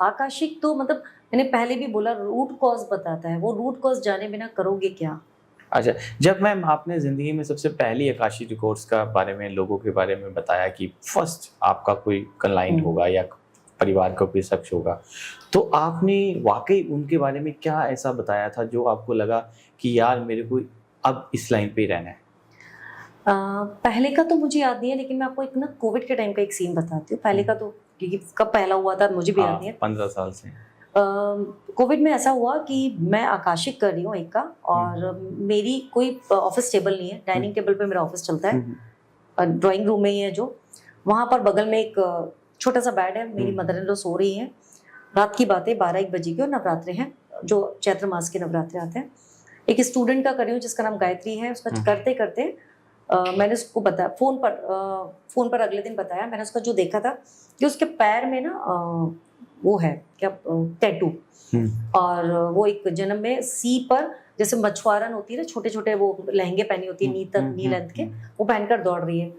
Akashic तो मतलब मैंने पहले भी बोला रूट कॉज बताता है, वो रूट कॉज जाने बिना करोगे क्या। अच्छा, जब मैम आपने ज़िंदगी में सबसे पहली अकाशी रिकॉर्ड्स का बारे में लोगों के बारे में बताया कि फर्स्ट आपका कोई क्लाइंट होगा या परिवार का कोई शख्स होगा, तो आपने वाक़ई उनके बारे में क्या ऐसा बताया था जो आपको लगा कि यार मेरे को अब इस लाइन पे ही रहना है? पहले का तो मुझे याद नहीं है, लेकिन मैं आपको एक ना कोविड के टाइम का एक सीन बताती हूँ। पहले का तो क्योंकि कब पहला हुआ था मुझे भी याद नहीं है। 15 साल से। कोविड में ऐसा हुआ कि मैं आकाशिक कर रही हूँ एक का, और मेरी कोई ऑफिस टेबल नहीं है, डाइनिंग टेबल पे मेरा ऑफिस चलता है, ड्राइंग रूम में ही है जो। वहाँ पर बगल में एक छोटा सा बेड है, मेरी मदर इन लॉ सो रही हैं। रात की बातें 12-1 बजे की, और नवरात्रे हैं जो चैत्र मास के नवरात्रे आते हैं। एक स्टूडेंट का कर रही हूँ जिसका नाम गायत्री है। उसका करते करते मैंने उसको बताया फोन पर अगले दिन बताया। मैंने उसका जो देखा था कि उसके पैर में ना वो है क्या, टैटू, और वो एक जन्म में सी पर जैसे मछुआरन होती है ना, छोटे छोटे वो लहंगे पहनी होती है नी लेंथ के, वो पहनकर दौड़ रही है।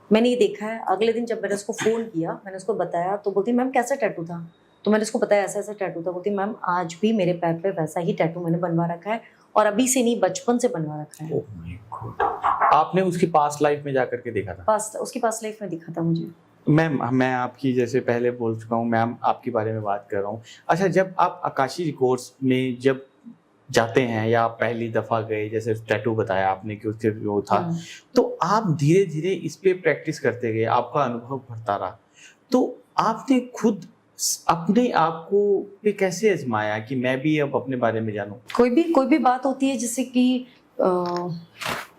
मैंने ये देखा है। अगले दिन जब मैंने उसको फोन किया, मैंने उसको बताया, तो बोलती मैम कैसा टैटू था। तो मैंने उसको बताया ऐसा ऐसा टैटू था। बोलती मैम आज भी मेरे पैर पे वैसा ही टैटू मैंने बनवा रखा है, और अभी से नहीं बचपन से बनवा रखा है। Oh my God! आपने उसकी पास्ट लाइफ में जाकर के देखा था? उसकी पास्ट लाइफ में दिखा था मुझे। मैम मैं आपकी जैसे पहले बोल चुका हूँ, मैम आपके बारे में बात कर रहा हूँ। अच्छा, जब आप आकाशी रिकॉर्ड्स में जब जाते हैं या आप पहली दफ़ा गए, जैसे टैटू बताया आपने कि उसके वो था, तो आप धीरे-धीरे इस पे प्रैक्टिस करते गए, आपका अनुभव बढ़ता रहा। तो आपने खुद अपने आप को पे कैसे आज़माया कि मैं भी अब अपने बारे में जानूँ? कोई भी बात होती है, जैसे कि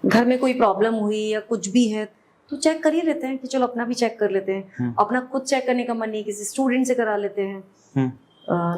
घर में कोई प्रॉब्लम हुई या कुछ भी है, तो चेक कर ही लेते हैं कि चलो अपना भी चेक कर लेते हैं। अपना खुद चेक करने का मन नहीं, किसी स्टूडेंट से करा लेते हैं।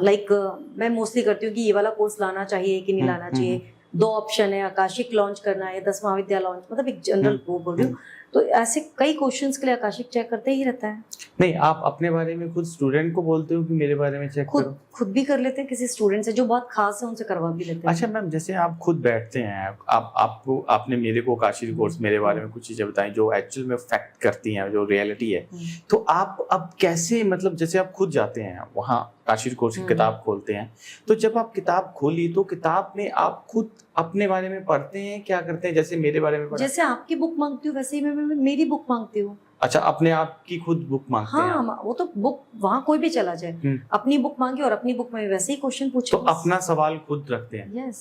लाइक मैं मोस्टली करती हूँ कि ये वाला कोर्स लाना चाहिए कि नहीं लाना चाहिए। 2 ऑप्शन है, आकाशिक लॉन्च करना है, 10 महाविद्यालय लॉन्च, मतलब एक जनरल वो बोल रही हूँ। तो ऐसे कई क्वेश्चंस के लिए आकाशिक चेक करते ही रहता है। नहीं, आप अपने बारे में खुद स्टूडेंट को बोलते हो कि मेरे बारे में चेक करो? खुद भी कर लेते हैं, किसी स्टूडेंट से जो बहुत खास है उनसे करवा भी लेते हैं। अच्छा मैम, जैसे आप खुद बैठते हैं, आपने मेरे को आकाशी रिकॉर्ड्स मेरे बारे में कुछ चीज़ें बताई जो एक्चुअल में फैक्ट करती हैं, जो रियलिटी है। तो आप अब कैसे, मतलब जैसे आप खुद जाते हैं वहाँ आकाशी रिकॉर्ड्स की किताब खोलते हैं, तो जब आप किताब खोली तो किताब में आप खुद अपने बारे में पढ़ते हैं, क्या करते हैं? जैसे मेरे बारे में पढ़ा, जैसे आपकी बुक मांगती हूँ वैसे ही मैं मेरी बुक मांगती हूँ। अच्छा, अपने आप की खुद बुक मांगते हैं? हाँ, वो तो बुक वहाँ कोई भी चला जाए, अपनी बुक मांगे और अपनी बुक में वैसे ही क्वेश्चन पूछे। तो अपना सवाल खुद रखते हैं? यस,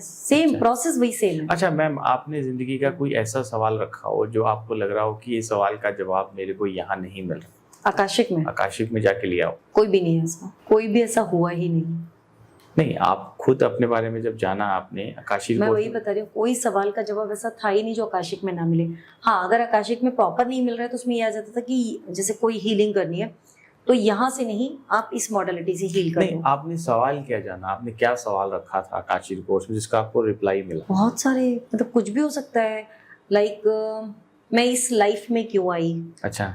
सेम प्रोसेस वही सेम है। अच्छा मैम, आपने जिंदगी का कोई ऐसा सवाल रखा हो जो आपको लग रहा हो कि ये सवाल का जवाब मेरे को यहाँ नहीं मिल रहा? आकाशिक में जाके लिया हो? कोई भी नहीं ऐसा, कोई भी ऐसा हुआ ही नहीं। नहीं, आप खुद अपने बारे में जब जाना आपने आकाशिक, मैं वही बता रही हूँ, कोई सवाल का जवाब ऐसा था ही नहीं जो आकाशिक में ना मिले। हाँ, अगर आकाशिक में प्रॉपर नहीं मिल रहा है तो उसमें ये आ जाता था कि जैसे कोई हीलिंग करनी है तो यहाँ से नहीं, आप इस मॉडलिटी से हील करो। नहीं, आपने सवाल क्या जाना, आपने क्या सवाल रखा था आकाशिक कोर्स में जिसका आपको रिप्लाई मिला? बहुत सारे, मतलब कुछ भी हो सकता है। लाइक मैं इस लाइफ में क्यों आई। अच्छा,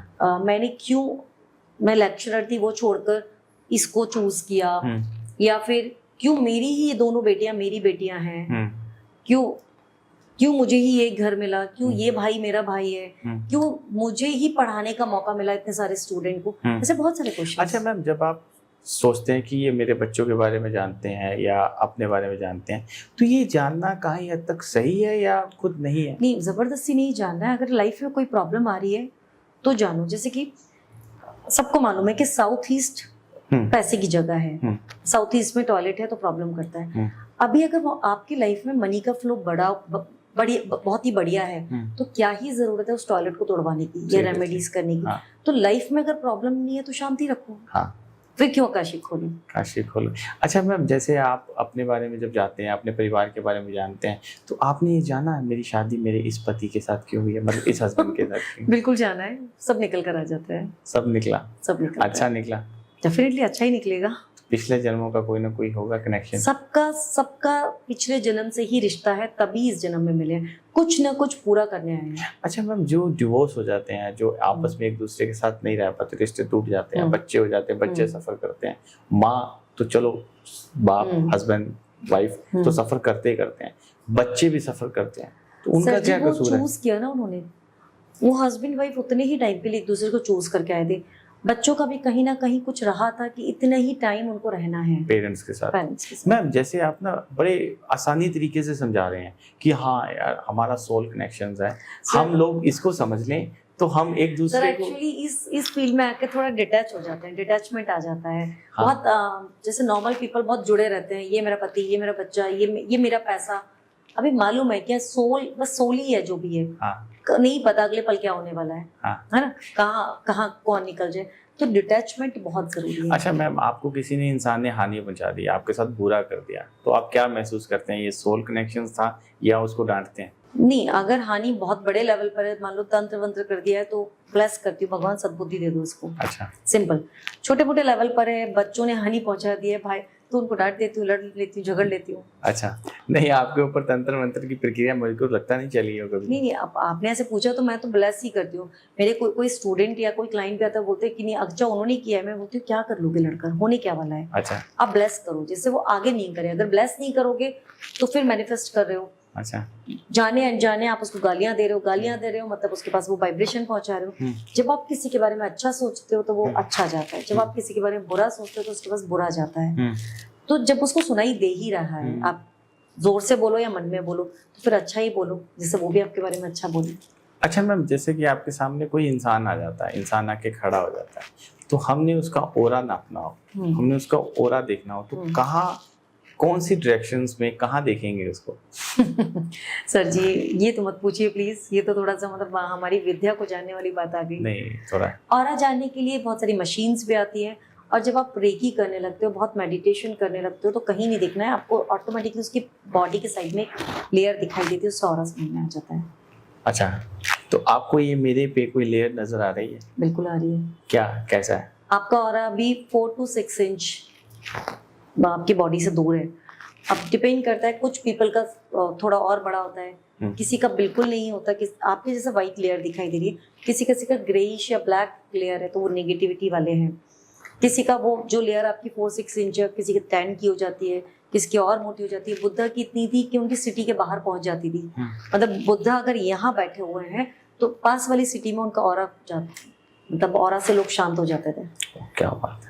मैं लेक्चरर थी वो छोड़कर इसको चूज किया, या फिर क्यों मेरी ही ये दोनों बेटियां मेरी बेटियां हैं, क्यों मुझे ही ये घर मिला, क्यों ये भाई मेरा भाई है, क्यों मुझे ही पढ़ाने का मौका मिला इतने सारे स्टूडेंट को। ऐसे बहुत सारे क्वेश्चन। अच्छा मैम, जब आप सोचते हैं कि ये मेरे बच्चों के बारे में जानते हैं या अपने बारे में जानते हैं, तो ये जानना कहीं हद तक सही है या खुद नहीं है? नहीं, जबरदस्ती नहीं जानना है। अगर लाइफ में कोई प्रॉब्लम आ रही है तो जानो। जैसे कि सबको मालूम है कि साउथ ईस्ट पैसे की जगह है, साउथ ईस्ट में टॉयलेट है तो प्रॉब्लम करता है। अभी अगर वो आपकी लाइफ में मनी का फ्लो बहुत ही बढ़िया है, तो क्या ही जरूरत है उस टॉयलेट को तोड़वाने की या रेमेडीज करने की। तो लाइफ में अगर प्रॉब्लम नहीं है तो शांति रखो। फिर क्यों आकाशिक खोलो। अच्छा मैम, जैसे आप अपने बारे में जब जाते हैं, अपने परिवार के बारे में जानते हैं, तो आपने ये जाना है मेरी शादी मेरे इस पति के साथ क्यों हुई है, मतलब इस हस्बैंड के साथ क्यों? बिल्कुल जाना है, सब निकल कर आ जाता है। सब निकला? अच्छा निकला? डेफिनेटली अच्छा ही निकलेगा। पिछले जन्मों का कोई ना कोई होगा कनेक्शन? सबका पिछले जन्म से ही रिश्ता है, तभी इस जन्म में मिले, कुछ ना कुछ पूरा करने आए हैं। अच्छा मैम, जो डिवोर्स हो जाते हैं, जो आपस में एक दूसरे के साथ नहीं रह पाते, रिश्ते टूट जाते हैं, बच्चे हो जाते हैं, बच्चे सफर करते हैं, माँ तो चलो, बाप हस्बैंड वाइफ तो सफर करते ही करते हैं, बच्चे भी सफर करते हैं, तो उनका क्या कसूर है? चूज किया ना उन्होंने, वो हस्बैंड वाइफ उतने ही टाइम के लिए एक दूसरे को चूज करके आए थे। बच्चों का भी कहीं ना कहीं कुछ रहा था कि इतना ही टाइम उनको रहना है पेरेंट्स के साथ। पेरेंट्स के साथ। मैम जैसे आप ना बड़े आसानी तरीके से समझा रहे हैं कि हाँ यार हमारा सोल कनेक्शंस है, हम लोग इसको समझ लें तो हम एक सर दूसरे को। एक्चुअली इस फील्ड में आके थोड़ा डिटैच हो जाते हैं, डिटैचमेंट आ जाता है। हाँ। बहुत जैसे नॉर्मल पीपल बहुत जुड़े रहते हैं, ये मेरा पति, ये मेरा बच्चा, ये मेरा पैसा। अभी मालूम है क्या, सोल बस सोल ही है जो भी है। हाँ नहीं पता अगले पल क्या होने वाला हाँ। है ना, कहाँ कहाँ कौन निकल जाए। तो डिटैचमेंट बहुत जरूरी है। अच्छा मैम, आपको किसी ने, इंसान ने हानि पहुंचा दी, आपके साथ बुरा कर दिया, तो आप क्या महसूस करते हैं? ये सोल कनेक्शंस था या उसको डांटते हैं? नहीं, अगर हानि बहुत बड़े लेवल पर है, मान लो तंत्र वंत्र कर दिया है, तो ब्लेस करती हूँ, भगवान सद्बुद्धि दे दो उसको। अच्छा। सिंपल। छोटे मोटे लेवल पर है, बच्चों ने हानि पहुंचा दी है भाई, तो उनको डांट देती हूँ, लड़ लेती हूँ, झगड़ लेती हूँ। अच्छा, नहीं आपके ऊपर तंत्र मंत्र की प्रक्रिया मुझे को लगता नहीं चली हो कभी। नहीं, आपने ऐसे पूछा तो मैं तो ब्लेस ही करती हूँ। मेरे कोई स्टूडेंट या कोई क्लाइंट भी आता है, बोलते हैं कि नहीं अच्छा उन्होंने किया है, मैं बोलती हूँ क्या कर लोगे लड़कर, होने क्या वाला है। अच्छा आप ब्लेस करो जिससे वो आगे नहीं करे। अगर ब्लेस नहीं करोगे तो फिर मैनिफेस्ट कर रहे हो। अच्छा। जाने अनजाने आप उसको गालियां दे रहे हो, मतलब उसके पास वो वाइब्रेशन पहुंचा रहे हो। जब आप किसी के बारे में अच्छा सोचते हो तो वो अच्छा जाता है, जब आप किसी के बारे में बुरा सोचते हो तो उसके पास बुरा जाता है। तो जब उसको सुनाई दे ही रहा है, आप जोर से बोलो या मन में बोलो, तो फिर अच्छा ही बोलो जिससे वो भी आपके बारे में अच्छा बोले। अच्छा मैम, जैसे कि आपके सामने कोई इंसान आ जाता है, इंसान आके खड़ा हो जाता है, तो हमने उसका ओरा नापना हो, हमने उसका ओरा देखना हो, तो कहाँ, कौन सी डायरेक्शंस में कहाँ देखेंगे उसको? सर जी ये तो मत पूछिए प्लीज, ये तो थोड़ा सा मतलब हमारी विद्या को जानने वाली बात आ गई। नहीं थोड़ा। ऑरा जानने के लिए बहुत सारी मशीन्स भी आती है, और जब आप रेकी करने लगते हो, बहुत मेडिटेशन करने लगते हो, तो कहीं नहीं देखना है आपको, ऑटोमेटिकली उसकी बॉडी के साइड में एक लेयर दिखाई देती है, उससे ऑरा समझ में आ जाता है। अच्छा, तो आपको ये मेरे पे कोई लेयर नजर आ रही है? बिल्कुल आ रही है। क्या, कैसा है? आपका ऑरा अभी 4 to 6 इंच आपकी बॉडी से दूर है। अब डिपेंड करता है, कुछ पीपल का थोड़ा और बड़ा होता है, किसी का बिल्कुल नहीं होता। आपके जैसे व्हाइट लेयर दिखाई दे रही है, किसी का ग्रेइश या ब्लैक लेयर है तो वो नेगेटिविटी वाले हैं। किसी का वो जो लेयर आपकी 4-6 इंच है, किसी की 10 की हो जाती है, किसी की और मोटी हो जाती है। बुद्धा की इतनी थी कि उनकी सिटी के बाहर पहुंच जाती थी। मतलब बुद्धा अगर यहाँ बैठे हुए हैं तो पास वाली सिटी में उनका ऑरा जाता, मतलब ऑरा से लोग शांत हो जाते थे। क्या बात है।